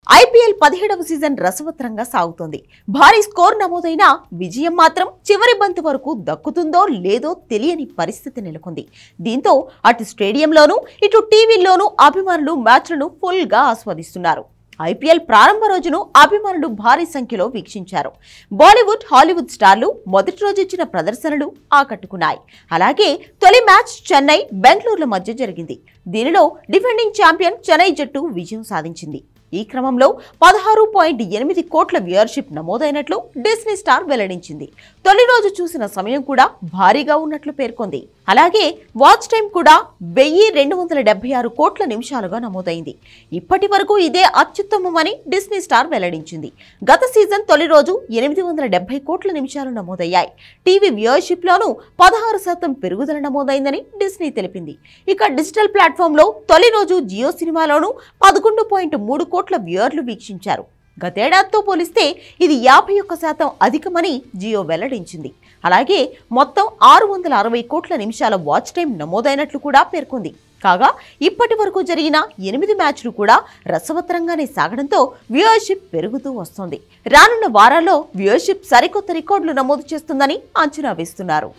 IPL 17వ season రసవత్రంగా సాగుతోంది. భారీ score నమోదైన విజయం మాత్రం చివరి బంతి వరకు దక్కుతుందో లేదో తెలియని పరిస్థితి నెలకొంది. దీంతో అటు స్టేడియంలోనూ ఇటు టీవీల్లోనూ అభిమానులు మ్యాచ్లను ఫుల్ గా ఆస్వాదిస్తున్నారు. ఐపీఎల్ ప్రారంభ రోజును అభిమానులు భారీ సంఖ్యలో వీక్షించారు. బాలీవుడ్, హాలీవుడ్ స్టార్లు మొదటి రోజు ఇచ్చిన ప్రదర్శనలు ఆకట్టుకున్నాయి. అలాగే తొలి మ్యాచ్ చెన్నై, బెంగళూరుల మధ్య జరిగింది. దీనిలో డిఫెండింగ్ ఛాంపియన్ చెన్నై జట్టు విజయం సాధించింది. ఈ క్రమంలో 16.8 కోట్ల వ్యూయర్షిప్ నమోదైనట్లు డిస్నీ స్టార్ వెల్లడించింది. తొలి రోజు చూసిన సమయం కూడా భారీగా ఉన్నట్లు పేర్కొంది. అలాగే వాచ్ టైం కూడా 1276 కోట్ల నిమిషాలుగా నమోదైంది. ఇప్పటి వరకు ఇదే అత్యుత్తమమని డిస్నీ స్టార్ వెల్లడించింది. గత సీజన్ తొలి రోజు 870 కోట్ల నిమిషాలు నమోదయ్యాయి. టీవీ వ్యూయర్షిప్ లోనూ 16% పెరుగుదల నమోదైందని డిస్నీ తెలిపింది. ఇక డిజిటల్ ప్లాట్ఫామ్ లో తొలి రోజు జియో సినిమాలోనూ 11.3 కోట్ల వ్యూయర్లు వీక్షించారు. గతేడాదితో పోలిస్తే ఇది 51% అధికమని జియో వెల్లడించింది. అలాగే మొత్తం 660 కోట్ల నిమిషాల వాచ్ టైం నమోదైనట్లు కూడా పేర్కొంది. కాగా ఇప్పటి వరకు జరిగిన 8 మ్యాచ్లు కూడా రసవత్తరంగానే సాగడంతో వ్యూయర్షిప్ పెరుగుతూ వస్తోంది. రానున్న వారాల్లో వ్యూయర్షిప్ సరికొత్త రికార్డులు నమోదు చేస్తుందని అంచనా వేస్తున్నారు.